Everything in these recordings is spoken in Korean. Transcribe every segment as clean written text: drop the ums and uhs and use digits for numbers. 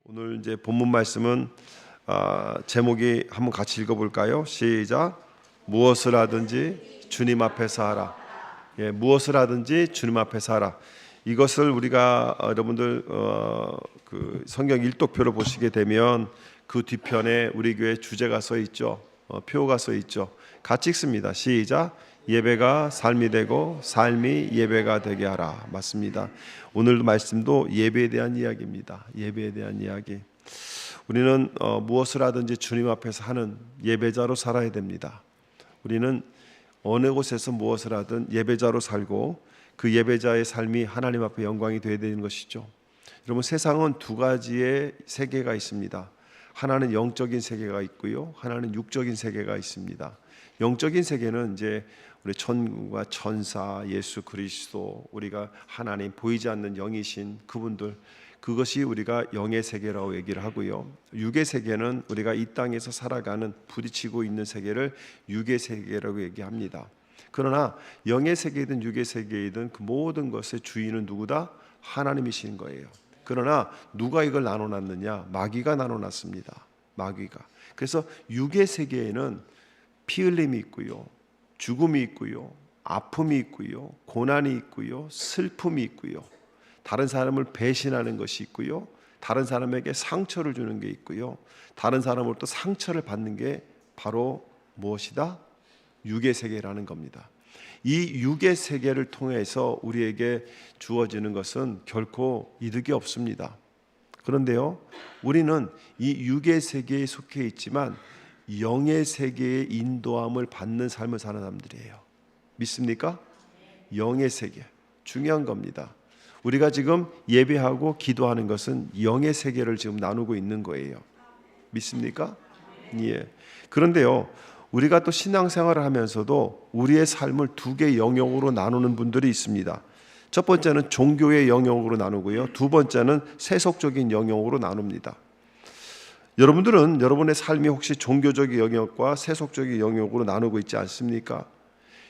오늘 이제 본문 말씀은 제목이 한번 같이 읽어볼까요? 시작. 무엇을 하든지 주님 앞에서 하라. 예, 무엇을 하든지 주님 앞에서 하라. 이것을 우리가 여러분들 그 성경 일독표를 보시게 되면 그 뒤편에 우리 교회 주제가 써 있죠. 표가 써 있죠. 같이 읽습니다. 시작. 예배가 삶이 되고 삶이 예배가 되게 하라. 맞습니다. 오늘 말씀도 예배에 대한 이야기입니다. 예배에 대한 이야기. 우리는 무엇을 하든지 주님 앞에서 하는 예배자로 살아야 됩니다. 우리는 어느 곳에서 무엇을 하든 예배자로 살고 그 예배자의 삶이 하나님 앞에 영광이 되어야 되는 것이죠. 여러분, 세상은 두 가지의 세계가 있습니다. 하나는 영적인 세계가 있고요, 하나는 육적인 세계가 있습니다. 영적인 세계는 이제 우리 천군과 천사, 예수 그리스도, 우리가 하나님, 보이지 않는 영이신 그분들, 그것이 우리가 영의 세계라고 얘기를 하고요. 육의 세계는 우리가 이 땅에서 살아가는, 부딪히고 있는 세계를 육의 세계라고 얘기합니다. 그러나 영의 세계이든 육의 세계이든 그 모든 것의 주인은 누구다? 하나님이신 거예요. 그러나 누가 이걸 나눠놨느냐? 마귀가 나눠놨습니다. 마귀가. 그래서 육의 세계에는 피 흘림이 있고요, 죽음이 있고요, 아픔이 있고요, 고난이 있고요, 슬픔이 있고요, 다른 사람을 배신하는 것이 있고요, 다른 사람에게 상처를 주는 게 있고요, 다른 사람으로부터 상처를 받는 게 바로 무엇이다? 육의 세계라는 겁니다. 이 육의 세계를 통해서 우리에게 주어지는 것은 결코 이득이 없습니다. 그런데요, 우리는 이 육의 세계에 속해 있지만 영의 세계의 인도함을 받는 삶을 사는 사람들이에요. 믿습니까? 영의 세계, 중요한 겁니다. 우리가 지금 예배하고 기도하는 것은 영의 세계를 지금 나누고 있는 거예요. 믿습니까? 예. 그런데요, 우리가 또 신앙생활을 하면서도 우리의 삶을 두 개의 영역으로 나누는 분들이 있습니다. 첫 번째는 종교의 영역으로 나누고요, 두 번째는 세속적인 영역으로 나눕니다. 여러분들은 여러분의 삶이 혹시 종교적인 영역과 세속적인 영역으로 나누고 있지 않습니까?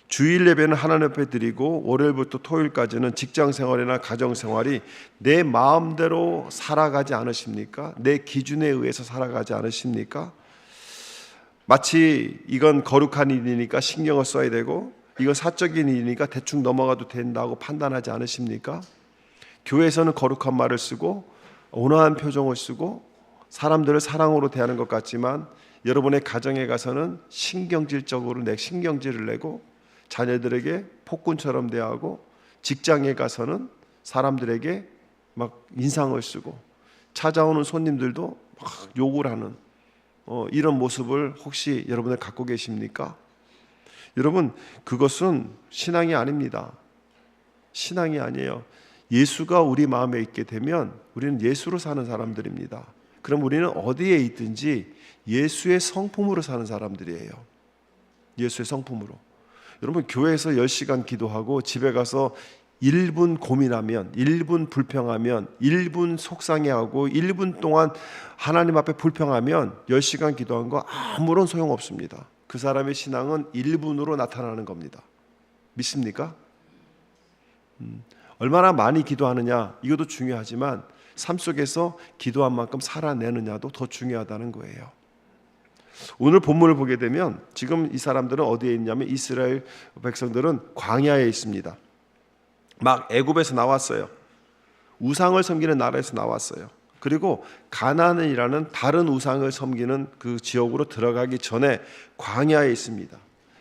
주일 예배는 하나님 앞에 드리고 월요일부터 토요일까지는 직장생활이나 가정생활이 내 마음대로 살아가지 않으십니까? 내 기준에 의해서 살아가지 않으십니까? 마치 이건 거룩한 일이니까 신경을 써야 되고 이건 사적인 일이니까 대충 넘어가도 된다고 판단하지 않으십니까? 교회에서는 거룩한 말을 쓰고 온화한 표정을 쓰고 사람들을 사랑으로 대하는 것 같지만 여러분의 가정에 가서는 신경질적으로 신경질을 내고 자녀들에게 폭군처럼 대하고 직장에 가서는 사람들에게 막 인상을 쓰고 찾아오는 손님들도 막 욕을 하는 이런 모습을 혹시 여러분들 갖고 계십니까? 여러분, 그것은 신앙이 아닙니다. 신앙이 아니에요. 예수가 우리 마음에 있게 되면 우리는 예수로 사는 사람들입니다. 그럼 우리는 어디에 있든지 예수의 성품으로 사는 사람들이에요. 예수의 성품으로. 여러분, 교회에서 10시간 기도하고 집에 가서 1분 고민하면, 1분 불평하면, 1분 속상해하고 1분 동안 하나님 앞에 불평하면 10시간 기도한 거 아무런 소용없습니다. 그 사람의 신앙은 1분으로 나타나는 겁니다. 믿습니까? 얼마나 많이 기도하느냐, 이것도 중요하지만 삶 속에서 기도한 만큼 살아내느냐도 더 중요하다는 거예요. 오늘 본문을 보게 되면 지금 이 사람들은 어디에 있냐면 이스라엘 백성들은 광야에 있습니다. 막 애굽에서 나왔어요. 우상을 섬기는 나라에서 나왔어요. 그리고 가나안이라는 다른 우상을 섬기는 그 지역으로 들어가기 전에 광야에 있습니다.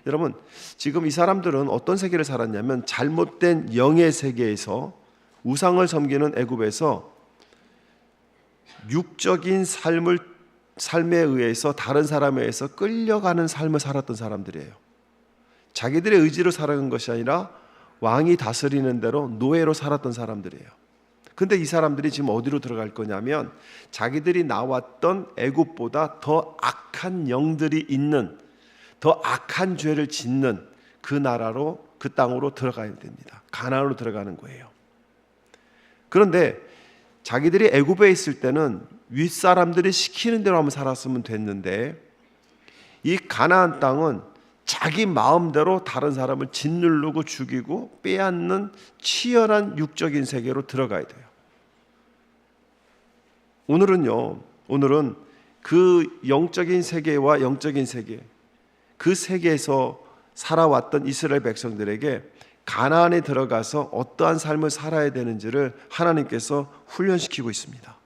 여러분, 지금 이 사람들은 어떤 세계를 살았냐면 잘못된 영의 세계에서, 우상을 섬기는 애굽에서 육적인 삶에 의해서 다른 사람에 의해서 끌려가는 삶을 살았던 사람들이에요. 자기들의 의지로 살아간 것이 아니라 왕이 다스리는 대로 노예로 살았던 사람들이에요. 근데 이 사람들이 지금 어디로 들어갈 거냐면 자기들이 나왔던 애굽보다 더 악한 영들이 있는, 더 악한 죄를 짓는 그 나라로, 그 땅으로 들어가야 됩니다. 가나안으로 들어가는 거예요. 그런데 자기들이 애굽에 있을 때는 윗사람들이 시키는 대로 한번 살았으면 됐는데 이 가나안 땅은 자기 마음대로 다른 사람을 짓누르고 죽이고 빼앗는 치열한 육적인 세계로 들어가야 돼요. 오늘은 그 영적인 세계와 영적인 세계, 그 세계에서 살아왔던 이스라엘 백성들에게 가나안에 들어가서 어떠한 삶을 살아야 되는지를 하나님께서 훈련시키고 있습니다.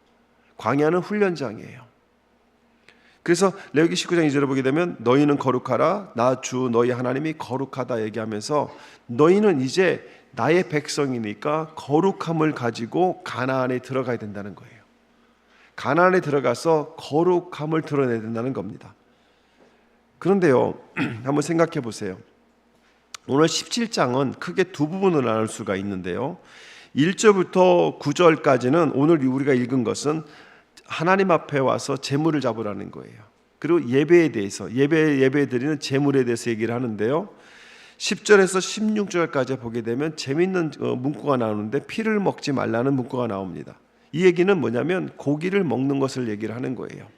광야는 훈련장이에요. 그래서 레위기 19장 2절을 보게 되면 너희는 거룩하라 나 주 너희 하나님이 거룩하다 얘기하면서 너희는 이제 나의 백성이니까 거룩함을 가지고 가나안에 들어가야 된다는 거예요. 가나안에 들어가서 거룩함을 드러내야 된다는 겁니다. 그런데요, 한번 생각해 보세요. 오늘 17장은 크게 두 부분으로 나눌 수가 있는데요. 1절부터 9절까지는 오늘 우리가 읽은 것은 하나님 앞에 와서 제물을 잡으라는 거예요. 그리고 예배에 대해서 예배 드리는 제물에 대해서 얘기를 하는데요. 10절에서 16절까지 보게 되면 재미있는 문구가 나오는데 피를 먹지 말라는 문구가 나옵니다. 이 얘기는 뭐냐면 고기를 먹는 것을 얘기를 하는 거예요.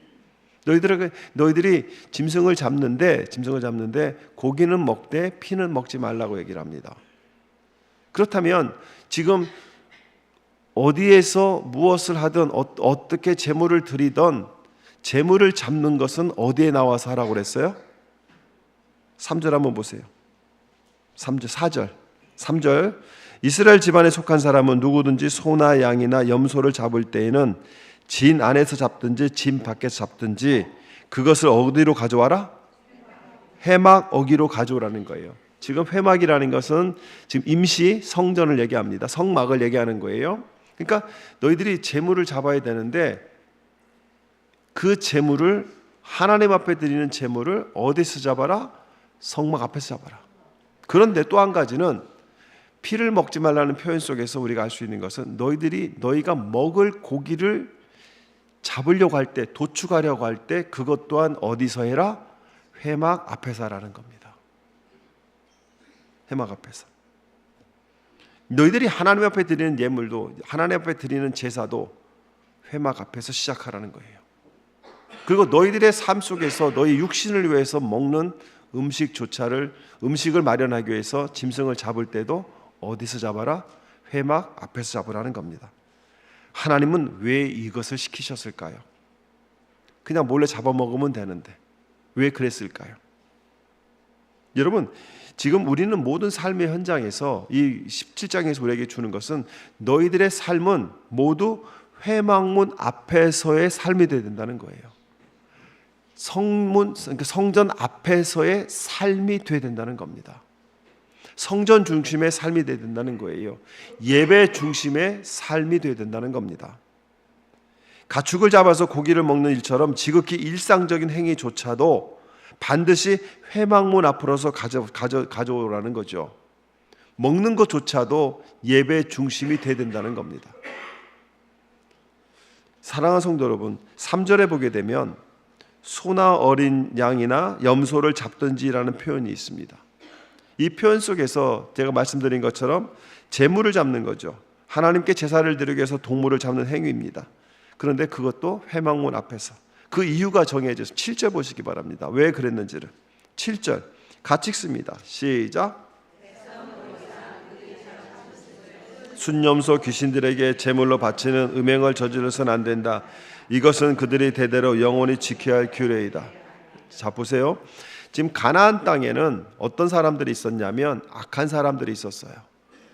너희들이 짐승을 잡는데 고기는 먹되 피는 먹지 말라고 얘기를 합니다. 그렇다면 지금 어디에서 무엇을 하든 어떻게 제물을 드리던 제물을 잡는 것은 어디에 나와서 하라고 그랬어요? 3절 한번 보세요. 3절 이스라엘 집안에 속한 사람은 누구든지 소나 양이나 염소를 잡을 때에는 진 안에서 잡든지 진 밖에서 잡든지 그것을 어디로 가져와라? 회막 어기로 가져오라는 거예요. 지금 회막이라는 것은 지금 임시 성전을 얘기합니다. 성막을 얘기하는 거예요. 그러니까 너희들이 제물을 잡아야 되는데 그 제물을 하나님 앞에 드리는 제물을 어디서 잡아라? 성막 앞에서 잡아라. 그런데 또 한 가지는 피를 먹지 말라는 표현 속에서 우리가 알 수 있는 것은 너희가 먹을 고기를 잡으려고 할 때, 도축하려고 할 때 그것 또한 어디서 해라? 회막 앞에서 하라는 겁니다. 회막 앞에서. 너희들이 하나님 앞에 드리는 예물도, 하나님 앞에 드리는 제사도 회막 앞에서 시작하라는 거예요. 그리고 너희들의 삶 속에서 너희 육신을 위해서 먹는 음식을 마련하기 위해서 짐승을 잡을 때도 어디서 잡아라? 회막 앞에서 잡으라는 겁니다. 하나님은 왜 이것을 시키셨을까요? 그냥 몰래 잡아먹으면 되는데 왜 그랬을까요? 여러분, 지금 우리는 모든 삶의 현장에서 이 17장에서 우리에게 주는 것은 너희들의 삶은 모두 회막문 앞에서의 삶이 되어야 된다는 거예요. 성전 앞에서의 삶이 되어야 된다는 겁니다. 성전 중심의 삶이 되어야 된다는 거예요. 예배 중심의 삶이 되어야 된다는 겁니다. 가축을 잡아서 고기를 먹는 일처럼 지극히 일상적인 행위조차도 반드시 회막문 앞으로서 가져오라는 거죠. 먹는 것조차도 예배 중심이 되어야 된다는 겁니다. 사랑하는 성도 여러분, 3절에 보게 되면 소나 어린 양이나 염소를 잡든지라는 표현이 있습니다. 이 표현 속에서 제가 말씀드린 것처럼 제물을 잡는 거죠. 하나님께 제사를 드리기 위해서 동물을 잡는 행위입니다. 그런데 그것도 회막문 앞에서. 그 이유가 정해져 있어요. 7절 보시기 바랍니다. 왜 그랬는지를. 7절 같이 읽습니다. 시작. 순염소 귀신들에게 제물로 바치는 음행을 저질러서는 안 된다. 이것은 그들이 대대로 영원히 지켜야 할 규례이다. 자, 보세요. 지금 가나안 땅에는 어떤 사람들이 있었냐면 악한 사람들이 있었어요.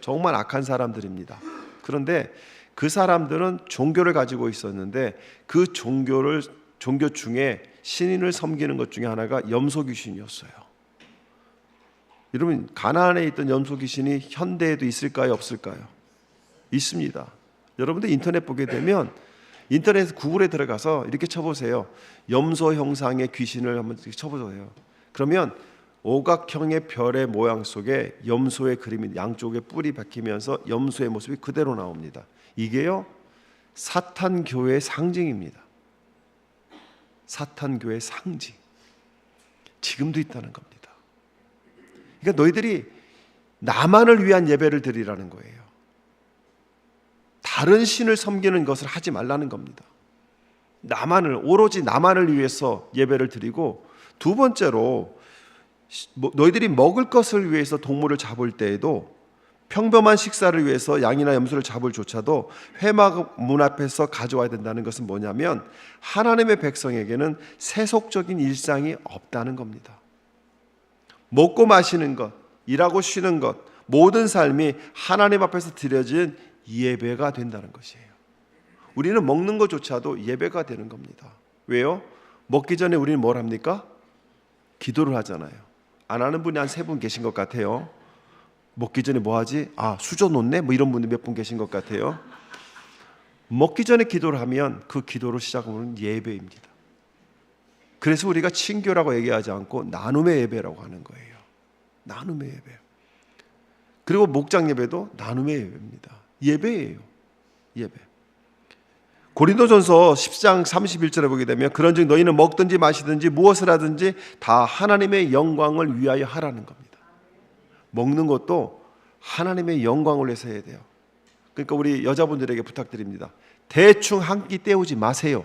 정말 악한 사람들입니다. 그런데 그 사람들은 종교를 가지고 있었는데 그 종교 중에 신인을 섬기는 것 중에 하나가 염소 귀신이었어요. 여러분, 가나안에 있던 염소 귀신이 현대에도 있을까요, 없을까요? 있습니다. 여러분들 인터넷 보게 되면 인터넷 구글에 들어가서 이렇게 쳐보세요. 염소 형상의 귀신을 한번 쳐보세요. 그러면 오각형의 별의 모양 속에 염소의 그림이 양쪽에 뿔이 박히면서 염소의 모습이 그대로 나옵니다. 이게요, 사탄교회의 상징입니다. 사탄교회의 상징. 지금도 있다는 겁니다. 그러니까 너희들이 나만을 위한 예배를 드리라는 거예요. 다른 신을 섬기는 것을 하지 말라는 겁니다. 오로지 나만을 위해서 예배를 드리고, 두 번째로 너희들이 먹을 것을 위해서 동물을 잡을 때에도 평범한 식사를 위해서 양이나 염소를 잡을 조차도 회막 문 앞에서 가져와야 된다는 것은 뭐냐면 하나님의 백성에게는 세속적인 일상이 없다는 겁니다. 먹고 마시는 것, 일하고 쉬는 것, 모든 삶이 하나님 앞에서 드려진 예배가 된다는 것이에요. 우리는 먹는 것조차도 예배가 되는 겁니다. 왜요? 먹기 전에 우리는 뭘 합니까? 기도를 하잖아요. 안 하는 분이 한 3분 계신 것 같아요. 먹기 전에 뭐 하지? 수저 놓네? 뭐 이런 분이 몇 분 계신 것 같아요. 먹기 전에 기도를 하면 그 기도로 시작하는 예배입니다. 그래서 우리가 친교라고 얘기하지 않고 나눔의 예배라고 하는 거예요. 나눔의 예배. 그리고 목장 예배도 나눔의 예배입니다. 예배예요. 예배. 고린도전서 10장 31절에 보게 되면 그런즉 너희는 먹든지 마시든지 무엇을 하든지 다 하나님의 영광을 위하여 하라는 겁니다. 먹는 것도 하나님의 영광을 위해서 해야 돼요. 그러니까 우리 여자분들에게 부탁드립니다. 대충 한 끼 때우지 마세요.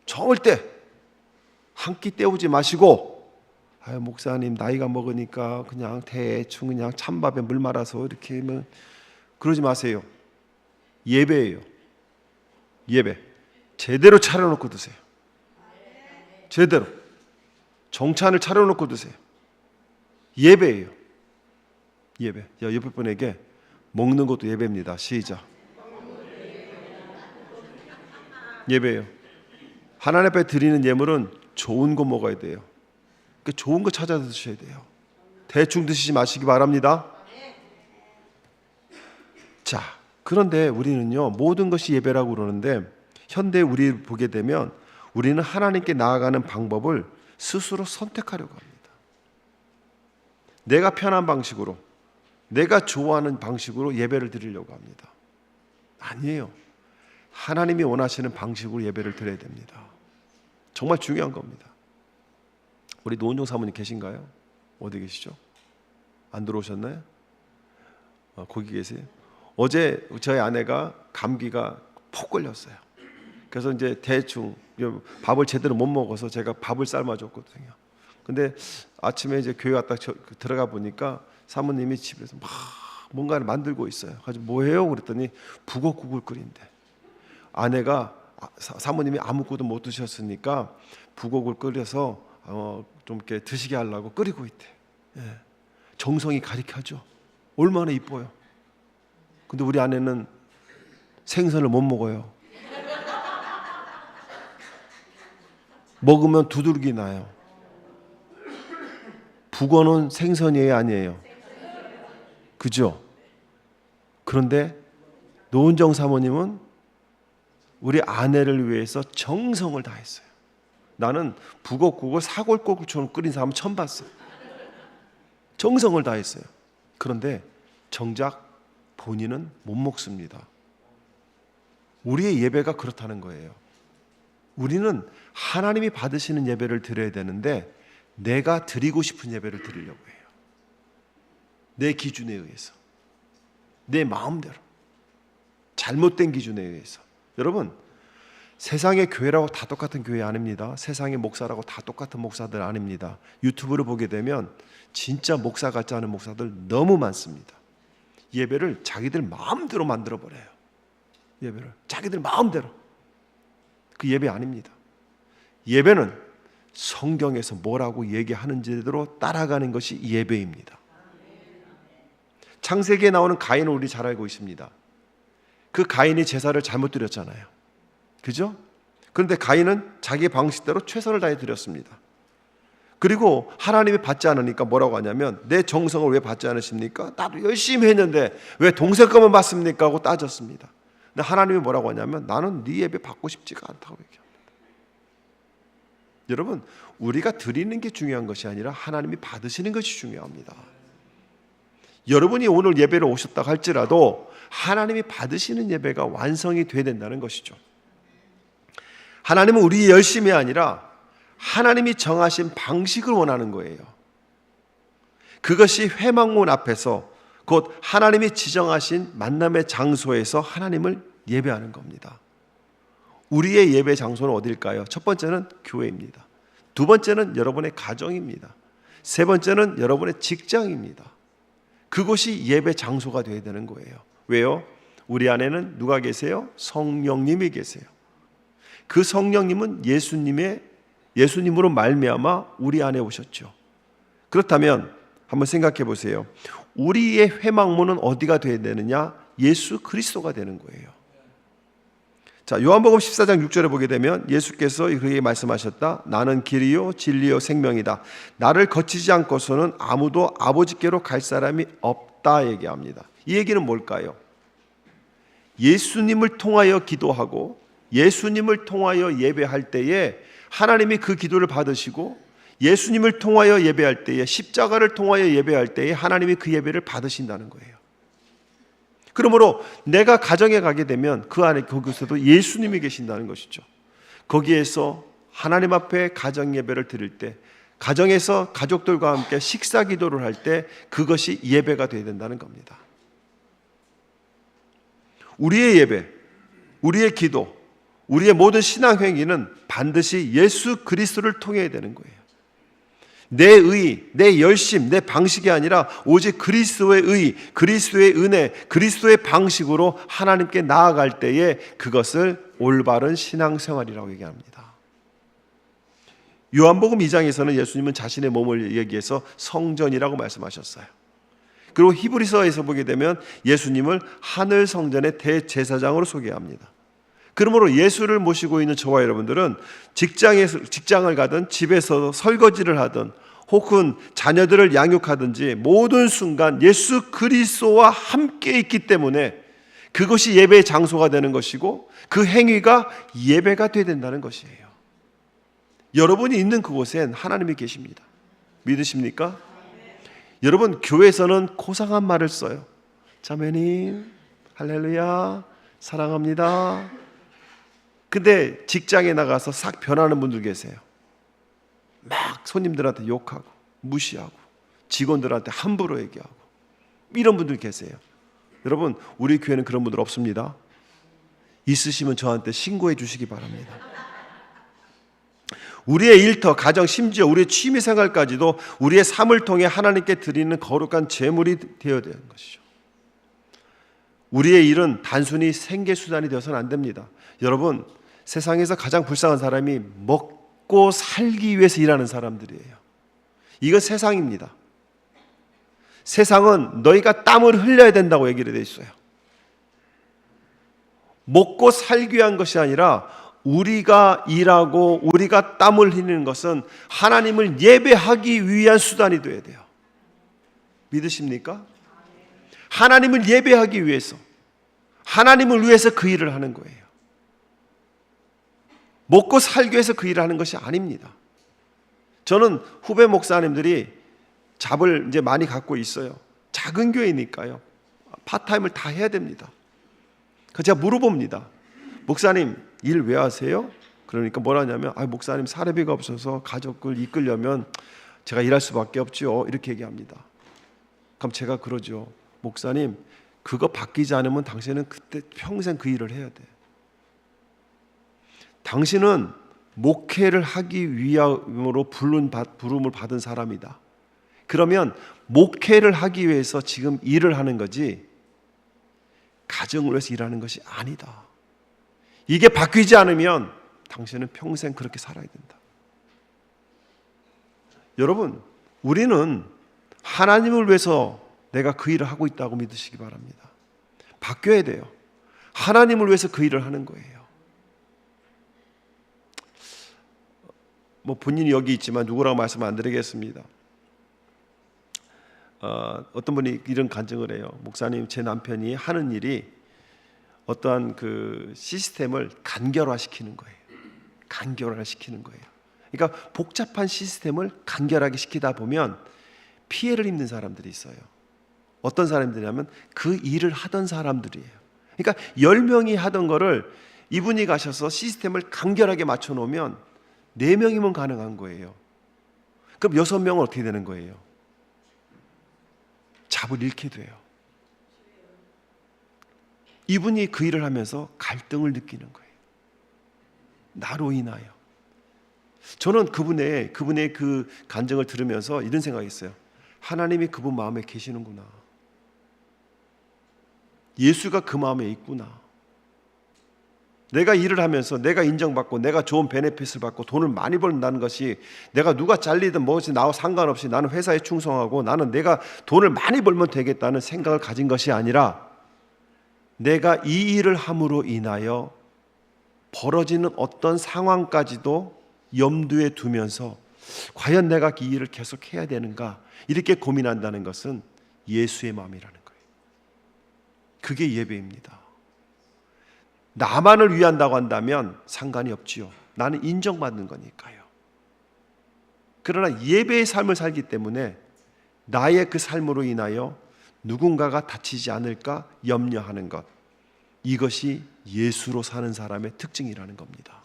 절대 한 끼 때우지 마시고 목사님 나이가 먹으니까 그냥 대충 그냥 찬밥에 물 말아서 이렇게 하면 그러지 마세요. 예배예요. 예배. 제대로 차려놓고 드세요. 제대로. 정찬을 차려놓고 드세요. 예배예요. 예배. 옆에 분에게 먹는 것도 예배입니다. 시작. 예배예요. 하나님 앞에 드리는 예물은 좋은 거 먹어야 돼요. 그러니까 좋은 거 찾아 드셔야 돼요. 대충 드시지 마시기 바랍니다. 자, 그런데 우리는요 모든 것이 예배라고 그러는데 현대 우리 보게 되면 우리는 하나님께 나아가는 방법을 스스로 선택하려고 합니다. 내가 편한 방식으로, 내가 좋아하는 방식으로 예배를 드리려고 합니다. 아니에요. 하나님이 원하시는 방식으로 예배를 드려야 됩니다. 정말 중요한 겁니다. 우리 노은종 사모님 계신가요? 어디 계시죠? 안 들어오셨나요? 거기 계세요? 어제 저희 아내가 감기가 폭 걸렸어요. 그래서 이제 대충 밥을 제대로 못 먹어서 제가 밥을 삶아줬거든요. 근데 아침에 이제 교회 왔다 들어가 보니까 사모님이 집에서 막 뭔가를 만들고 있어요. 그래서 뭐해요? 그랬더니 북엇국을 끓인대. 아내가 사모님이 아무것도 못 드셨으니까 북엇국을 끓여서 좀 이렇게 드시게 하려고 끓이고 있대. 예. 정성이 가득하죠. 얼마나 이뻐요. 근데 우리 아내는 생선을 못 먹어요. 먹으면 두들기 나요. 북어는 생선이에요, 아니에요? 그죠? 그런데 노은정 사모님은 우리 아내를 위해서 정성을 다했어요. 나는 북어국을 사골국처럼 끓인 사람 처음 봤어요. 정성을 다했어요. 그런데 정작 본인은 못 먹습니다. 우리의 예배가 그렇다는 거예요. 우리는 하나님이 받으시는 예배를 드려야 되는데 내가 드리고 싶은 예배를 드리려고 해요. 내 기준에 의해서, 내 마음대로, 잘못된 기준에 의해서. 여러분, 세상의 교회라고 다 똑같은 교회 아닙니다. 세상의 목사라고 다 똑같은 목사들 아닙니다. 유튜브를 보게 되면 진짜 목사 같지 않은 목사들 너무 많습니다. 예배를 자기들 마음대로 만들어버려요. 예배를 자기들 마음대로. 그 예배 아닙니다. 예배는 성경에서 뭐라고 얘기하는지대로 따라가는 것이 예배입니다. 창세기에 나오는 가인을 우리 잘 알고 있습니다. 그 가인이 제사를 잘못 드렸잖아요. 그죠? 그런데 가인은 자기의 방식대로 최선을 다해 드렸습니다. 그리고 하나님이 받지 않으니까 뭐라고 하냐면 내 정성을 왜 받지 않으십니까? 나도 열심히 했는데 왜 동생 것만 받습니까? 하고 따졌습니다. 근데 하나님이 뭐라고 하냐면 나는 네 예배 받고 싶지가 않다고 얘기합니다. 여러분, 우리가 드리는 게 중요한 것이 아니라 하나님이 받으시는 것이 중요합니다. 여러분이 오늘 예배를 오셨다 할지라도 하나님이 받으시는 예배가 완성이 돼야 된다는 것이죠. 하나님은 우리 열심이 아니라 하나님이 정하신 방식을 원하는 거예요. 그것이 회막문 앞에서 곧 하나님이 지정하신 만남의 장소에서 하나님을 예배하는 겁니다. 우리의 예배 장소는 어딜까요? 첫 번째는 교회입니다. 두 번째는 여러분의 가정입니다. 세 번째는 여러분의 직장입니다. 그곳이 예배 장소가 되어야 되는 거예요. 왜요? 우리 안에는 누가 계세요? 성령님이 계세요. 그 성령님은 예수님으로 말미암아 우리 안에 오셨죠. 그렇다면 한번 생각해 보세요. 우리의 회막문은 어디가 되어야 되느냐? 예수 그리스도가 되는 거예요. 자, 요한복음 14장 6절에 보게 되면 예수께서 그에게 말씀하셨다. 나는 길이요 진리요 생명이다. 나를 거치지 않고서는 아무도 아버지께로 갈 사람이 없다 얘기합니다. 이 얘기는 뭘까요? 예수님을 통하여 기도하고 예수님을 통하여 예배할 때에 하나님이 그 기도를 받으시고 예수님을 통하여 예배할 때에 십자가를 통하여 예배할 때에 하나님이 그 예배를 받으신다는 거예요. 그러므로 내가 가정에 가게 되면 그 안에 거기서도 예수님이 계신다는 것이죠. 거기에서 하나님 앞에 가정 예배를 드릴 때 가정에서 가족들과 함께 식사 기도를 할 때 그것이 예배가 되어야 된다는 겁니다. 우리의 예배, 우리의 기도, 우리의 모든 신앙 행위는 반드시 예수 그리스도를 통해야 되는 거예요. 내 의, 내 열심, 내 방식이 아니라 오직 그리스도의 의, 그리스도의 은혜, 그리스도의 방식으로 하나님께 나아갈 때에 그것을 올바른 신앙생활이라고 얘기합니다. 요한복음 2장에서는 예수님은 자신의 몸을 얘기해서 성전이라고 말씀하셨어요. 그리고 히브리서에서 보게 되면 예수님을 하늘 성전의 대제사장으로 소개합니다. 그러므로 예수를 모시고 있는 저와 여러분들은 직장을 가든 집에서 설거지를 하든 혹은 자녀들을 양육하든지 모든 순간 예수 그리스도와 함께 있기 때문에 그것이 예배의 장소가 되는 것이고 그 행위가 예배가 되어야 된다는 것이에요. 여러분이 있는 그곳엔 하나님이 계십니다. 믿으십니까? 여러분, 교회에서는 고상한 말을 써요. 자매님, 할렐루야, 사랑합니다. 근데 직장에 나가서 싹 변하는 분들 계세요. 막 손님들한테 욕하고 무시하고 직원들한테 함부로 얘기하고 이런 분들 계세요. 여러분, 우리 교회는 그런 분들 없습니다. 있으시면 저한테 신고해 주시기 바랍니다. 우리의 일터, 가정, 심지어 우리의 취미생활까지도 우리의 삶을 통해 하나님께 드리는 거룩한 제물이 되어야 되는 것이죠. 우리의 일은 단순히 생계수단이 되어서는 안 됩니다. 여러분, 세상에서 가장 불쌍한 사람이 먹고 살기 위해서 일하는 사람들이에요. 이건 세상입니다. 세상은 너희가 땀을 흘려야 된다고 얘기를 돼 있어요. 먹고 살기 위한 것이 아니라 우리가 일하고 우리가 땀을 흘리는 것은 하나님을 예배하기 위한 수단이 되어야 돼요. 믿으십니까? 하나님을 예배하기 위해서, 하나님을 위해서 그 일을 하는 거예요. 먹고 살기 위해서 그 일을 하는 것이 아닙니다. 저는 후배 목사님들이 잡을 이제 많이 갖고 있어요. 작은 교회니까요. 파타임을 다 해야 됩니다. 그래서 제가 물어봅니다. 목사님, 일 왜 하세요? 그러니까 뭐라 하냐면, 목사님 사례비가 없어서 가족을 이끌려면 제가 일할 수밖에 없죠. 이렇게 얘기합니다. 그럼 제가 그러죠. 목사님, 그거 바뀌지 않으면 당신은 그때 평생 그 일을 해야 돼. 당신은 목회를 하기 위함으로 부름을 받은 사람이다. 그러면 목회를 하기 위해서 지금 일을 하는 거지 가정을 위해서 일하는 것이 아니다. 이게 바뀌지 않으면 당신은 평생 그렇게 살아야 된다. 여러분, 우리는 하나님을 위해서 내가 그 일을 하고 있다고 믿으시기 바랍니다. 바뀌어야 돼요. 하나님을 위해서 그 일을 하는 거예요. 본인이 여기 있지만 누구라고 말씀 안 드리겠습니다. 어떤 분이 이런 간증을 해요. 목사님, 제 남편이 하는 일이 어떠한 그 시스템을 간결화시키는 거예요. 간결화시키는 거예요. 그러니까 복잡한 시스템을 간결하게 시키다 보면 피해를 입는 사람들이 있어요. 어떤 사람들이냐면 그 일을 하던 사람들이에요. 그러니까 10명이 하던 거를 이분이 가셔서 시스템을 간결하게 맞춰 놓으면 4명이면 가능한 거예요. 그럼 6명은 어떻게 되는 거예요? 잡을 잃게 돼요. 이분이 그 일을 하면서 갈등을 느끼는 거예요. 나로 인하여. 저는 그분의 그 간증을 들으면서 이런 생각했어요. 하나님이 그분 마음에 계시는구나. 예수가 그 마음에 있구나. 내가 일을 하면서 내가 인정받고 내가 좋은 베네핏을 받고 돈을 많이 벌는다는 것이 내가 누가 잘리든 뭐지 나와 상관없이 나는 회사에 충성하고 나는 내가 돈을 많이 벌면 되겠다는 생각을 가진 것이 아니라 내가 이 일을 함으로 인하여 벌어지는 어떤 상황까지도 염두에 두면서 과연 내가 이 일을 계속 해야 되는가 이렇게 고민한다는 것은 예수의 마음이라는 거예요. 그게 예배입니다. 나만을 위한다고 한다면 상관이 없지요. 나는 인정받는 거니까요. 그러나 예배의 삶을 살기 때문에 나의 그 삶으로 인하여 누군가가 다치지 않을까 염려하는 것, 이것이 예수로 사는 사람의 특징이라는 겁니다.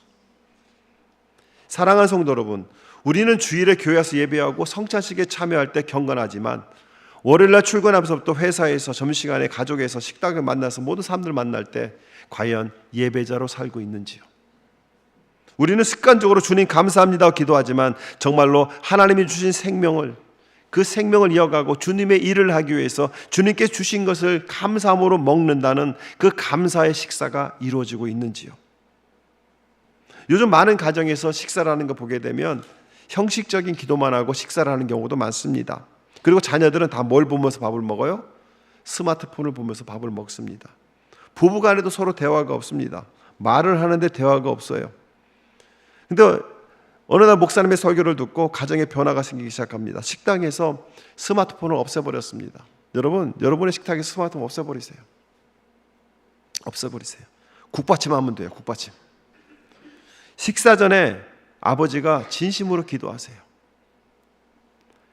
사랑하는 성도 여러분, 우리는 주일에 교회 와서 예배하고 성찬식에 참여할 때 경건하지만 월요일날 출근하면서부터 회사에서 점심시간에 가족에서 식당을 만나서 모든 사람들 만날 때 과연 예배자로 살고 있는지요? 우리는 습관적으로 주님 감사합니다 기도하지만 정말로 하나님이 주신 생명을 그 생명을 이어가고 주님의 일을 하기 위해서 주님께 주신 것을 감사함으로 먹는다는 그 감사의 식사가 이루어지고 있는지요? 요즘 많은 가정에서 식사라는 거 보게 되면 형식적인 기도만 하고 식사를 하는 경우도 많습니다. 그리고 자녀들은 다 뭘 보면서 밥을 먹어요? 스마트폰을 보면서 밥을 먹습니다. 부부간에도 서로 대화가 없습니다. 말을 하는데 대화가 없어요. 근데 어느 날 목사님의 설교를 듣고 가정에 변화가 생기기 시작합니다. 식당에서 스마트폰을 없애버렸습니다. 여러분의 식탁에 스마트폰 없애버리세요. 없애버리세요. 국받침 하면 돼요. 국받침. 식사 전에 아버지가 진심으로 기도하세요.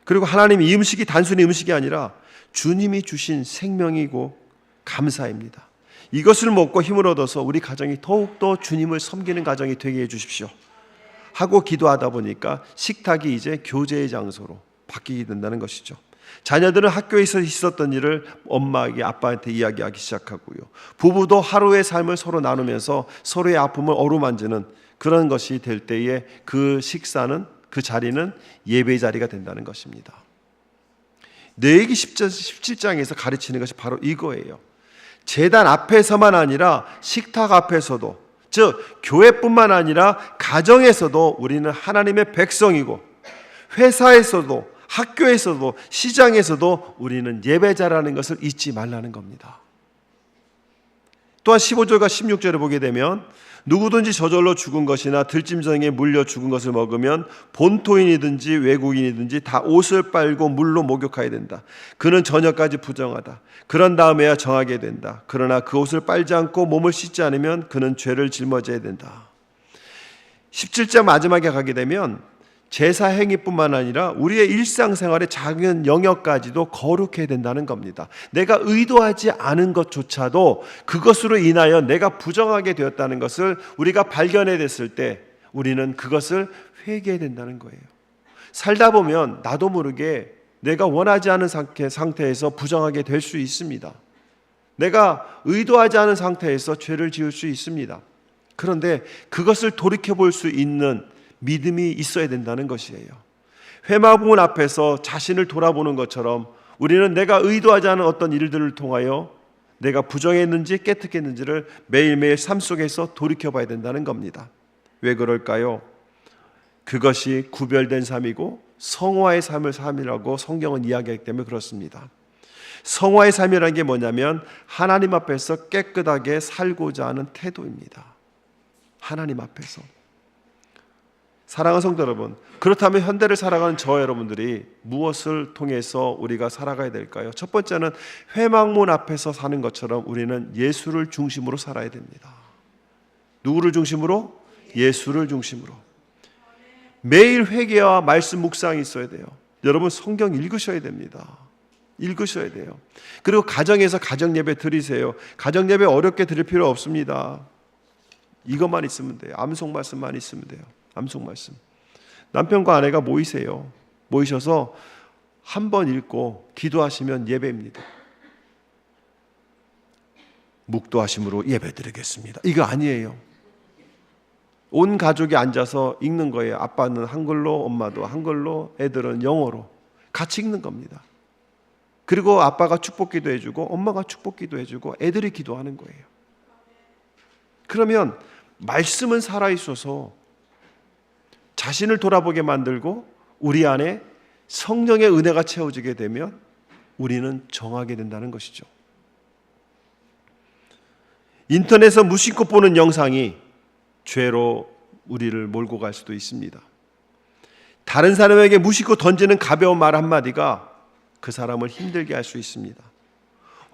그리고 하나님, 이 음식이 단순히 음식이 아니라 주님이 주신 생명이고 감사입니다. 이것을 먹고 힘을 얻어서 우리 가정이 더욱더 주님을 섬기는 가정이 되게 해주십시오 하고 기도하다 보니까 식탁이 이제 교제의 장소로 바뀌게 된다는 것이죠. 자녀들은 학교에서 있었던 일을 엄마에게 아빠한테 이야기하기 시작하고요. 부부도 하루의 삶을 서로 나누면서 서로의 아픔을 어루만지는 그런 것이 될 때에 그 식사는, 그 자리는 예배 자리가 된다는 것입니다. 레위기 17장에서 가르치는 것이 바로 이거예요. 제단 앞에서만 아니라 식탁 앞에서도, 즉 교회뿐만 아니라 가정에서도 우리는 하나님의 백성이고, 회사에서도 학교에서도 시장에서도 우리는 예배자라는 것을 잊지 말라는 겁니다. 또한 15절과 16절을 보게 되면 누구든지 저절로 죽은 것이나 들짐승에 물려 죽은 것을 먹으면 본토인이든지 외국인이든지 다 옷을 빨고 물로 목욕해야 된다. 그는 저녁까지 부정하다. 그런 다음에야 정하게 된다. 그러나 그 옷을 빨지 않고 몸을 씻지 않으면 그는 죄를 짊어져야 된다. 17장 마지막에 가게 되면 제사 행위뿐만 아니라 우리의 일상생활의 작은 영역까지도 거룩해야 된다는 겁니다. 내가 의도하지 않은 것조차도 그것으로 인하여 내가 부정하게 되었다는 것을 우리가 발견해 냈을 때 우리는 그것을 회개해야 된다는 거예요. 살다 보면 나도 모르게 내가 원하지 않은 상태에서 부정하게 될 수 있습니다. 내가 의도하지 않은 상태에서 죄를 지을 수 있습니다. 그런데 그것을 돌이켜볼 수 있는 믿음이 있어야 된다는 것이에요. 회막문 앞에서 자신을 돌아보는 것처럼 우리는 내가 의도하지 않은 어떤 일들을 통하여 내가 부정했는지 깨끗했는지를 매일매일 삶 속에서 돌이켜봐야 된다는 겁니다. 왜 그럴까요? 그것이 구별된 삶이고 성화의 삶을 삶이라고 성경은 이야기하기 때문에 그렇습니다. 성화의 삶이라는 게 뭐냐면 하나님 앞에서 깨끗하게 살고자 하는 태도입니다. 하나님 앞에서. 사랑하는 성도 여러분, 그렇다면 현대를 살아가는 저 여러분들이 무엇을 통해서 우리가 살아가야 될까요? 첫 번째는 회막문 앞에서 사는 것처럼 우리는 예수를 중심으로 살아야 됩니다. 누구를 중심으로? 예수를 중심으로. 매일 회개와 말씀 묵상이 있어야 돼요. 여러분 성경 읽으셔야 됩니다. 읽으셔야 돼요. 그리고 가정에서 가정 예배 드리세요. 가정 예배 어렵게 드릴 필요 없습니다. 이것만 있으면 돼요. 암송 말씀만 있으면 돼요. 암송 말씀. 남편과 아내가 모이세요. 모이셔서 한 번 읽고 기도하시면 예배입니다. 묵도하심으로 예배 드리겠습니다. 이거 아니에요. 온 가족이 앉아서 읽는 거예요. 아빠는 한글로, 엄마도 한글로, 애들은 영어로 같이 읽는 겁니다. 그리고 아빠가 축복기도 해주고 엄마가 축복기도 해주고 애들이 기도하는 거예요. 그러면 말씀은 살아있어서 자신을 돌아보게 만들고 우리 안에 성령의 은혜가 채워지게 되면 우리는 정하게 된다는 것이죠. 인터넷에서 무심코 보는 영상이 죄로 우리를 몰고 갈 수도 있습니다. 다른 사람에게 무심코 던지는 가벼운 말 한마디가 그 사람을 힘들게 할 수 있습니다.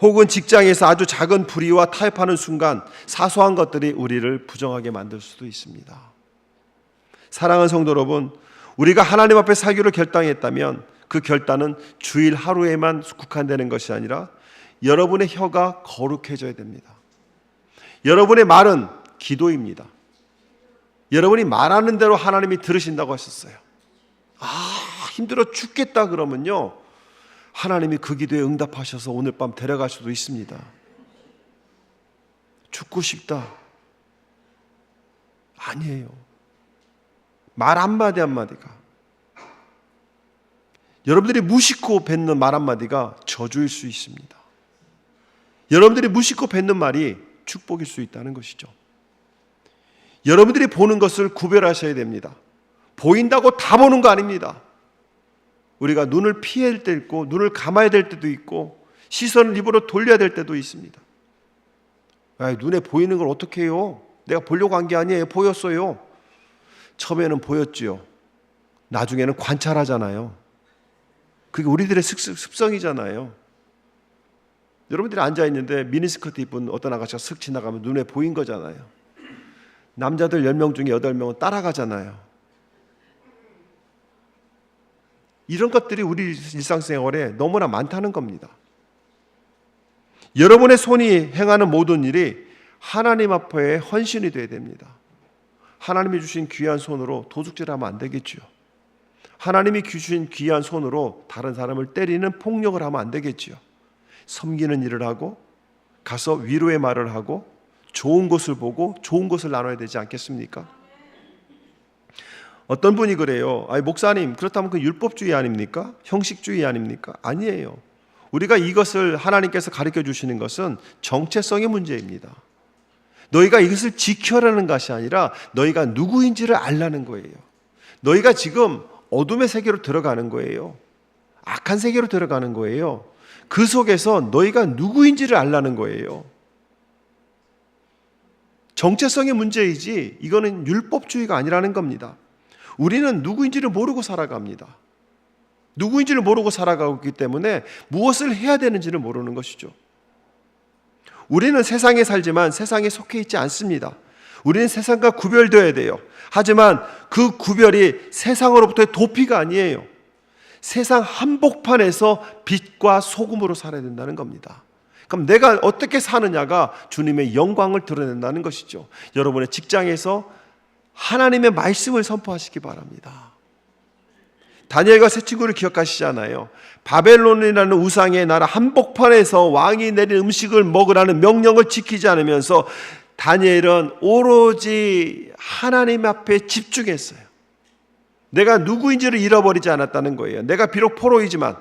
혹은 직장에서 아주 작은 불의와 타협하는 순간 사소한 것들이 우리를 부정하게 만들 수도 있습니다. 사랑하는 성도 여러분, 우리가 하나님 앞에 살기로 결단했다면 그 결단은 주일 하루에만 국한되는 것이 아니라 여러분의 혀가 거룩해져야 됩니다. 여러분의 말은 기도입니다. 여러분이 말하는 대로 하나님이 들으신다고 하셨어요. 힘들어 죽겠다 그러면요, 하나님이 그 기도에 응답하셔서 오늘 밤 데려갈 수도 있습니다. 죽고 싶다. 아니에요. 말 한마디 한마디가, 여러분들이 무심코 뱉는 말 한마디가 저주일 수 있습니다. 여러분들이 무심코 뱉는 말이 축복일 수 있다는 것이죠. 여러분들이 보는 것을 구별하셔야 됩니다. 보인다고 다 보는 거 아닙니다. 우리가 눈을 피해야 될 때도 있고 눈을 감아야 될 때도 있고 시선을 입으로 돌려야 될 때도 있습니다. 눈에 보이는 걸 어떻게 해요? 내가 보려고 한 게 아니에요. 보였어요. 처음에는 보였지요. 나중에는 관찰하잖아요. 그게 우리들의 습성이잖아요. 여러분들이 앉아있는데 미니스커트 입은 어떤 아가씨가 슥 지나가면 눈에 보인 거잖아요. 남자들 10명 중에 8명은 따라가잖아요. 이런 것들이 우리 일상생활에 너무나 많다는 겁니다. 여러분의 손이 행하는 모든 일이 하나님 앞에 헌신이 되어야 됩니다. 하나님이 주신 귀한 손으로 도둑질하면 안 되겠죠. 하나님이 주신 귀한 손으로 다른 사람을 때리는 폭력을 하면 안 되겠죠. 섬기는 일을 하고 가서 위로의 말을 하고 좋은 것을 보고 좋은 것을 나눠야 되지 않겠습니까? 어떤 분이 그래요. 목사님, 그렇다면 그 율법주의 아닙니까? 형식주의 아닙니까? 아니에요. 우리가 이것을 하나님께서 가르쳐 주시는 것은 정체성의 문제입니다. 너희가 이것을 지켜라는 것이 아니라 너희가 누구인지를 알라는 거예요. 너희가 지금 어둠의 세계로 들어가는 거예요. 악한 세계로 들어가는 거예요. 그 속에서 너희가 누구인지를 알라는 거예요. 정체성의 문제이지 이거는 율법주의가 아니라는 겁니다. 우리는 누구인지를 모르고 살아갑니다. 누구인지를 모르고 살아가고 있기 때문에 무엇을 해야 되는지를 모르는 것이죠. 우리는 세상에 살지만 세상에 속해 있지 않습니다. 우리는 세상과 구별되어야 돼요. 하지만 그 구별이 세상으로부터의 도피가 아니에요. 세상 한복판에서 빛과 소금으로 살아야 된다는 겁니다. 그럼 내가 어떻게 사느냐가 주님의 영광을 드러낸다는 것이죠. 여러분의 직장에서 하나님의 말씀을 선포하시기 바랍니다. 다니엘과 세 친구를 기억하시잖아요. 바벨론이라는 우상의 나라 한복판에서 왕이 내린 음식을 먹으라는 명령을 지키지 않으면서 다니엘은 오로지 하나님 앞에 집중했어요. 내가 누구인지를 잃어버리지 않았다는 거예요. 내가 비록 포로이지만,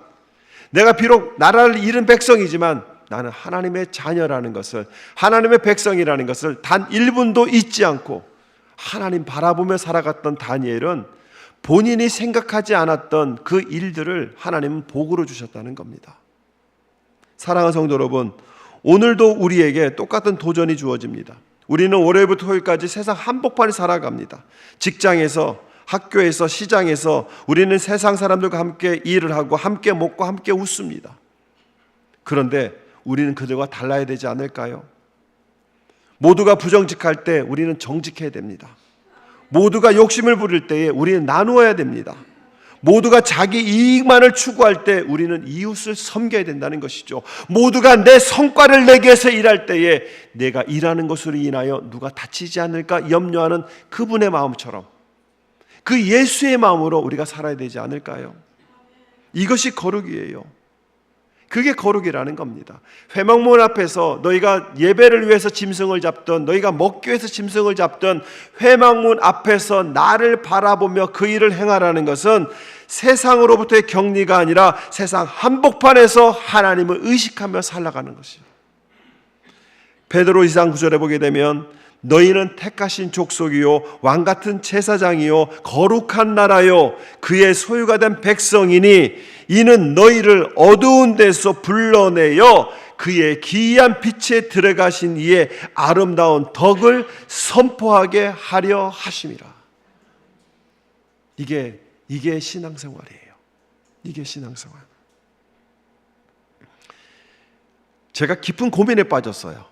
내가 비록 나라를 잃은 백성이지만 나는 하나님의 자녀라는 것을, 하나님의 백성이라는 것을 단 1분도 잊지 않고 하나님 바라보며 살아갔던 다니엘은 본인이 생각하지 않았던 그 일들을 하나님은 복으로 주셨다는 겁니다. 사랑하는 성도 여러분, 오늘도 우리에게 똑같은 도전이 주어집니다. 우리는 월요일부터 토요일까지 세상 한복판에 살아갑니다. 직장에서, 학교에서, 시장에서 우리는 세상 사람들과 함께 일을 하고 함께 먹고 함께 웃습니다. 그런데 우리는 그들과 달라야 되지 않을까요? 모두가 부정직할 때 우리는 정직해야 됩니다. 모두가 욕심을 부릴 때에 우리는 나누어야 됩니다. 모두가 자기 이익만을 추구할 때 우리는 이웃을 섬겨야 된다는 것이죠. 모두가 내 성과를 내기 위해서 일할 때에 내가 일하는 것으로 인하여 누가 다치지 않을까 염려하는 그분의 마음처럼, 그 예수의 마음으로 우리가 살아야 되지 않을까요? 이것이 거룩이에요. 그게 거룩이라는 겁니다. 회막문 앞에서 너희가 예배를 위해서 짐승을 잡던, 너희가 먹기 위해서 짐승을 잡던 회막문 앞에서 나를 바라보며 그 일을 행하라는 것은 세상으로부터의 격리가 아니라 세상 한복판에서 하나님을 의식하며 살아가는 것이에요. 베드로 2장 9절에 보게 되면 너희는 택하신 족속이요 왕같은 제사장이요 거룩한 나라요 그의 소유가 된 백성이니 이는 너희를 어두운 데서 불러내어 그의 기이한 빛에 들어가신 이의 아름다운 덕을 선포하게 하려 하심이라. 이게 신앙생활이에요. 이게 신앙생활. 제가 깊은 고민에 빠졌어요.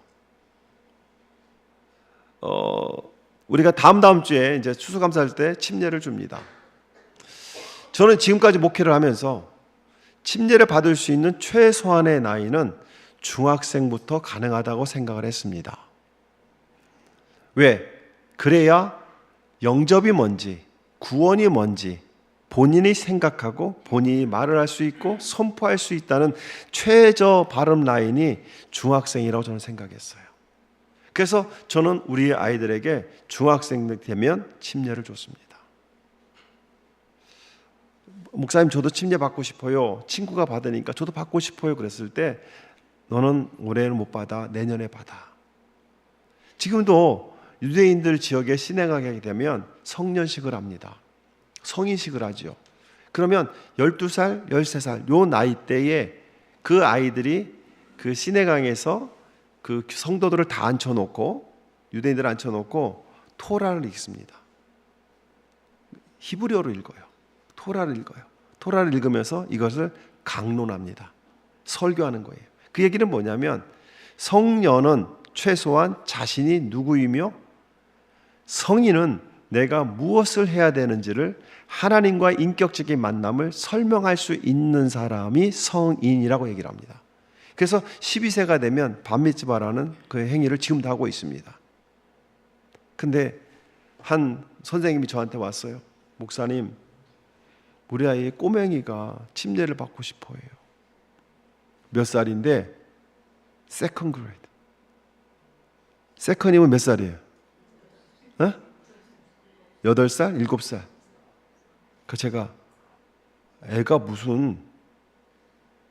우리가 다음 주에 이제 추수감사할 때 침례를 줍니다. 저는 지금까지 목회를 하면서 침례를 받을 수 있는 최소한의 나이는 중학생부터 가능하다고 생각을 했습니다. 왜? 그래야 영접이 뭔지, 구원이 뭔지 본인이 생각하고 본인이 말을 할 수 있고 선포할 수 있다는 최저 발음 라인이 중학생이라고 저는 생각했어요. 그래서 저는 우리 아이들에게 중학생 되면 침례를 줬습니다. 목사님 저도 침례 받고 싶어요. 친구가 받으니까 저도 받고 싶어요. 그랬을 때 너는 올해는 못 받아. 내년에 받아. 지금도 유대인들 지역에 신행하게 되면 성년식을 합니다. 성인식을 하죠. 그러면 12살, 13살 요 나이대에 그 아이들이 그 시내강에서 그 성도들을 다 앉혀놓고 유대인들을 앉혀놓고 토라를 읽습니다. 히브리어로 읽어요. 토라를 읽어요. 토라를 읽으면서 이것을 강론합니다. 설교하는 거예요. 그 얘기는 뭐냐면 성년은 최소한 자신이 누구이며 성인은 내가 무엇을 해야 되는지를 하나님과의 인격적인 만남을 설명할 수 있는 사람이 성인이라고 얘기를 합니다. 그래서 12세가 되면 밧미츠바라는 그 행위를 지금도 하고 있습니다. 근데 한 선생님이 저한테 왔어요. 목사님, 우리 아이의 꼬맹이가 침례를 받고 싶어 해요. 몇 살인데? 세컨 그레이드. 세컨이면 몇 살이에요? 8살? 7살? 그 제가 애가 무슨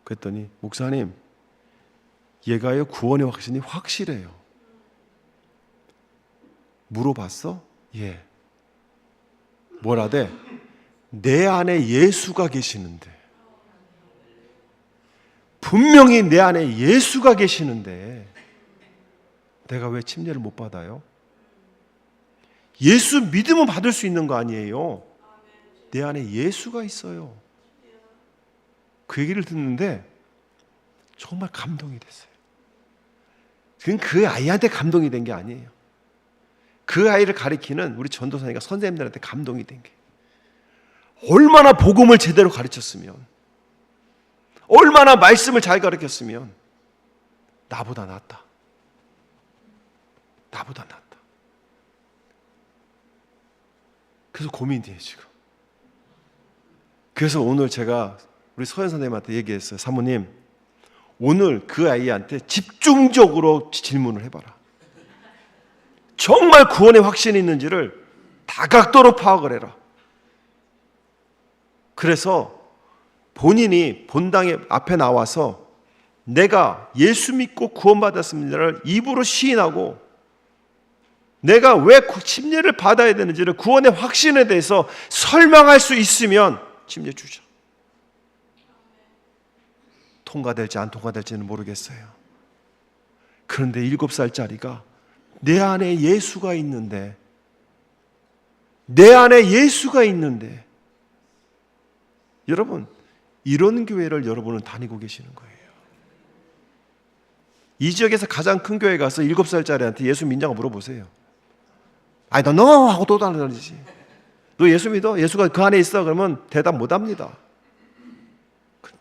그랬더니 목사님 얘가요 구원의 확신이 확실해요. 물어봤어? 예. 뭐라대? 내 안에 예수가 계시는데 분명히 내 안에 예수가 계시는데 내가 왜 침례를 못 받아요? 예수 믿으면 받을 수 있는 거 아니에요. 내 안에 예수가 있어요. 그 얘기를 듣는데 정말 감동이 됐어요. 그건 그 아이한테 감동이 된 게 아니에요. 그 아이를 가리키는 우리 전도사님과 선생님들한테 감동이 된 게 얼마나 복음을 제대로 가르쳤으면 얼마나 말씀을 잘 가르쳤으면 나보다 낫다. 나보다 낫다. 그래서 고민돼요 지금. 그래서 오늘 제가 우리 서현 선생님한테 얘기했어요. 사모님 오늘 그 아이한테 집중적으로 질문을 해봐라. 정말 구원의 확신이 있는지를 다각도로 파악을 해라. 그래서 본인이 본당에 앞에 나와서 내가 예수 믿고 구원받았습니다를 입으로 시인하고 내가 왜 침례를 받아야 되는지를 구원의 확신에 대해서 설명할 수 있으면 침례 주자. 통과될지 안 통과될지는 모르겠어요. 그런데 7살짜리가 내 안에 예수가 있는데 여러분 이런 교회를 여러분은 다니고 계시는 거예요. 이 지역에서 가장 큰 교회 가서 7살짜리한테 예수 믿냐고 물어보세요. 아니 너 no! 하고 또 다르지. 너 예수 믿어? 예수가 그 안에 있어? 그러면 대답 못합니다.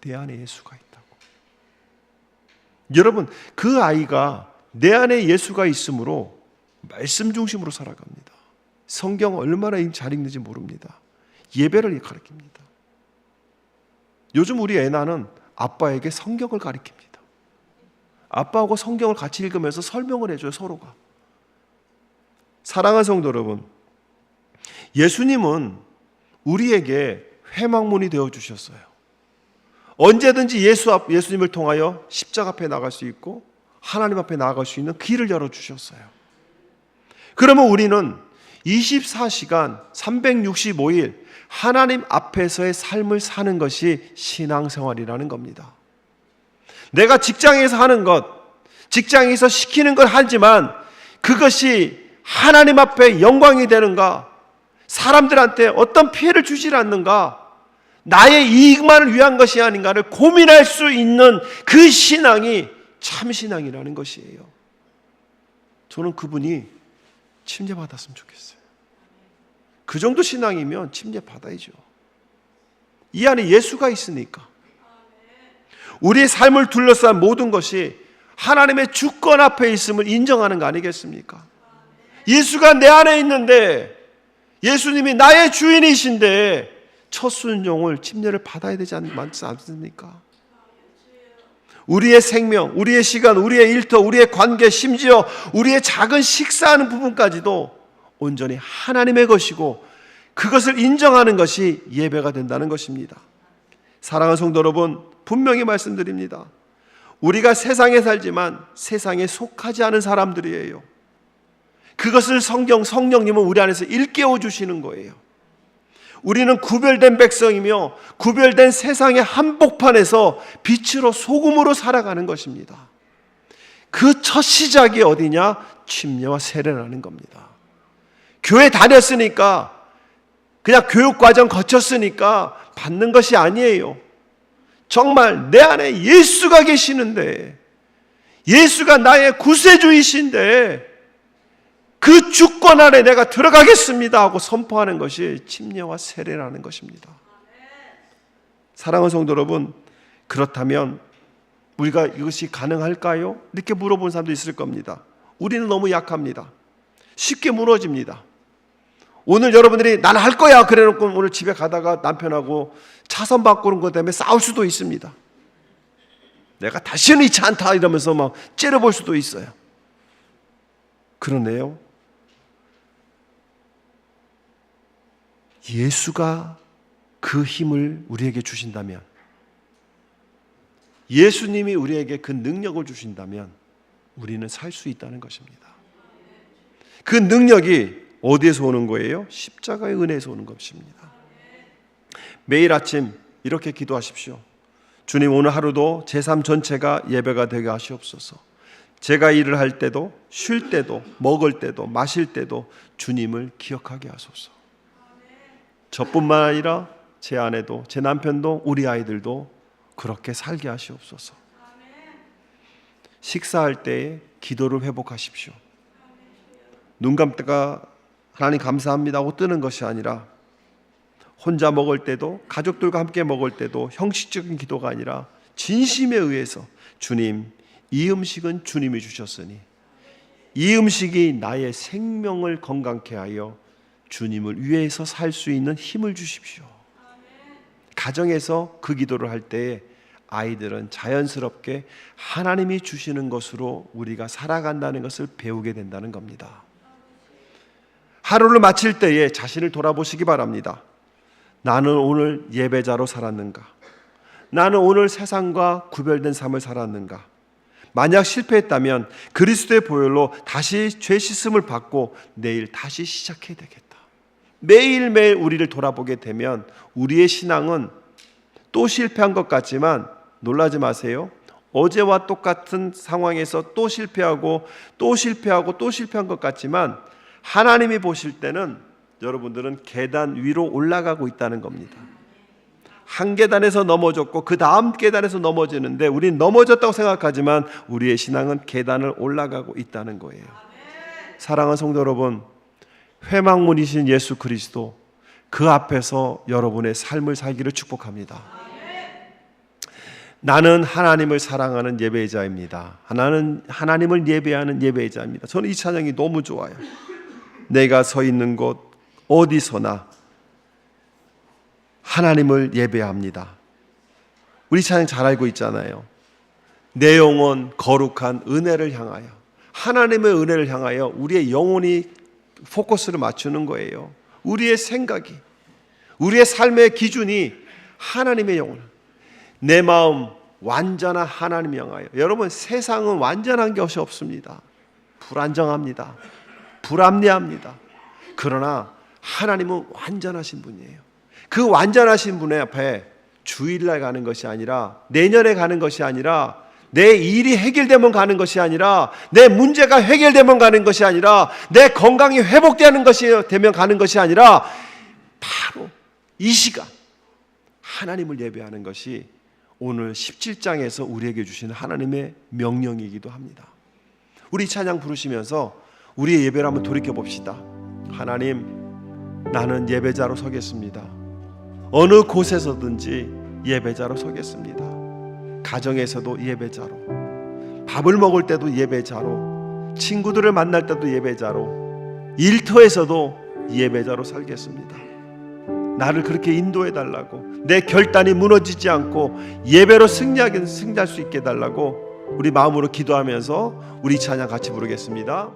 내 안에 예수가 있다고. 여러분 그 아이가 내 안에 예수가 있으므로 말씀 중심으로 살아갑니다. 성경 얼마나 잘 읽는지 모릅니다. 예배를 가르칩니다. 요즘 우리 애나는 아빠에게 성경을 가르칩니다. 아빠하고 성경을 같이 읽으면서 설명을 해줘요, 서로가. 사랑하는 성도 여러분, 예수님은 우리에게 회막문이 되어주셨어요. 언제든지 예수님을 통하여 십자가 앞에 나갈 수 있고 하나님 앞에 나아갈 수 있는 길을 열어주셨어요. 그러면 우리는 24시간 365일 하나님 앞에서의 삶을 사는 것이 신앙생활이라는 겁니다. 내가 직장에서 하는 것, 직장에서 시키는 걸 하지만 그것이 하나님 앞에 영광이 되는가, 사람들한테 어떤 피해를 주지 않는가, 나의 이익만을 위한 것이 아닌가를 고민할 수 있는 그 신앙이 참신앙이라는 것이에요. 저는 그분이 침례받았으면 좋겠어요. 그 정도 신앙이면 침례받아야죠. 이 안에 예수가 있으니까. 우리의 삶을 둘러싼 모든 것이 하나님의 주권 앞에 있음을 인정하는 거 아니겠습니까? 예수가 내 안에 있는데, 예수님이 나의 주인이신데 첫 순종을, 침례를 받아야 되지 않습니까? 우리의 생명, 우리의 시간, 우리의 일터, 우리의 관계, 심지어 우리의 작은 식사하는 부분까지도 온전히 하나님의 것이고 그것을 인정하는 것이 예배가 된다는 것입니다. 사랑하는 성도 여러분, 분명히 말씀드립니다. 우리가 세상에 살지만 세상에 속하지 않은 사람들이에요. 그것을 성령님은 우리 안에서 일깨워 주시는 거예요. 우리는 구별된 백성이며 구별된 세상의 한복판에서 빛으로 소금으로 살아가는 것입니다. 그 첫 시작이 어디냐? 침례와 세례라는 겁니다. 교회 다녔으니까, 그냥 교육과정 거쳤으니까 받는 것이 아니에요. 정말 내 안에 예수가 계시는데, 예수가 나의 구세주이신데 그 주권 안에 내가 들어가겠습니다 하고 선포하는 것이 침례와 세례라는 것입니다. 사랑하는 성도 여러분, 그렇다면 우리가 이것이 가능할까요? 이렇게 물어본 사람도 있을 겁니다. 우리는 너무 약합니다. 쉽게 무너집니다. 오늘 여러분들이 난 할 거야 그래놓고 오늘 집에 가다가 남편하고 차선 바꾸는 것 때문에 싸울 수도 있습니다. 내가 다시는 이 차 안 타 이러면서 막 째려볼 수도 있어요. 그러네요. 예수가 그 힘을 우리에게 주신다면, 예수님이 우리에게 그 능력을 주신다면 우리는 살 수 있다는 것입니다. 그 능력이 어디에서 오는 거예요? 십자가의 은혜에서 오는 것입니다. 매일 아침 이렇게 기도하십시오. 주님, 오늘 하루도 제 삶 전체가 예배가 되게 하시옵소서. 제가 일을 할 때도, 쉴 때도, 먹을 때도, 마실 때도 주님을 기억하게 하소서. 저뿐만 아니라 제 아내도, 제 남편도, 우리 아이들도 그렇게 살게 하시옵소서. 식사할 때에 기도를 회복하십시오. 눈 감다가 하나님 감사합니다 하고 뜨는 것이 아니라, 혼자 먹을 때도, 가족들과 함께 먹을 때도 형식적인 기도가 아니라 진심에 의해서, 주님, 이 음식은 주님이 주셨으니 이 음식이 나의 생명을 건강케 하여 주님을 위해서 살 수 있는 힘을 주십시오. 가정에서 그 기도를 할 때에 아이들은 자연스럽게 하나님이 주시는 것으로 우리가 살아간다는 것을 배우게 된다는 겁니다. 하루를 마칠 때에 자신을 돌아보시기 바랍니다. 나는 오늘 예배자로 살았는가? 나는 오늘 세상과 구별된 삶을 살았는가? 만약 실패했다면 그리스도의 보혈로 다시 죄 씻음을 받고 내일 다시 시작해야 되겠다. 매일매일 우리를 돌아보게 되면 우리의 신앙은 또 실패한 것 같지만 놀라지 마세요. 어제와 똑같은 상황에서 또 실패하고 또 실패하고 또 실패한 것 같지만 하나님이 보실 때는 여러분들은 계단 위로 올라가고 있다는 겁니다. 한 계단에서 넘어졌고 그 다음 계단에서 넘어지는데 우리는 넘어졌다고 생각하지만 우리의 신앙은 계단을 올라가고 있다는 거예요. 사랑하는 성도 여러분, 회막문이신 예수 그리스도, 그 앞에서 여러분의 삶을 살기를 축복합니다. 나는 하나님을 사랑하는 예배자입니다. 나는 하나님을 예배하는 예배자입니다. 저는 이 찬양이 너무 좋아요. 내가 서 있는 곳 어디서나 하나님을 예배합니다. 우리 찬양 잘 알고 있잖아요. 내 영혼 거룩한 은혜를 향하여, 하나님의 은혜를 향하여 우리의 영혼이 포커스를 맞추는 거예요. 우리의 생각이, 우리의 삶의 기준이 하나님의 영혼, 내 마음 완전한 하나님 향하여. 여러분, 세상은 완전한 것이 없습니다. 불안정합니다. 불합리합니다. 그러나 하나님은 완전하신 분이에요. 그 완전하신 분의 앞에 주일날 가는 것이 아니라, 내년에 가는 것이 아니라, 내 일이 해결되면 가는 것이 아니라, 내 문제가 해결되면 가는 것이 아니라, 내 건강이 회복되는 것이 되면 가는 것이 아니라, 바로 이 시간 하나님을 예배하는 것이 오늘 17장에서 우리에게 주시는 하나님의 명령이기도 합니다. 우리 찬양 부르시면서 우리의 예배를 한번 돌이켜 봅시다. 하나님, 나는 예배자로 서겠습니다. 어느 곳에서든지 예배자로 서겠습니다. 가정에서도 예배자로, 밥을 먹을 때도 예배자로, 친구들을 만날 때도 예배자로, 일터에서도 예배자로 살겠습니다. 나를 그렇게 인도해 달라고, 내 결단이 무너지지 않고 예배로 승리할 수 있게 해달라고 우리 마음으로 기도하면서 우리 찬양 같이 부르겠습니다.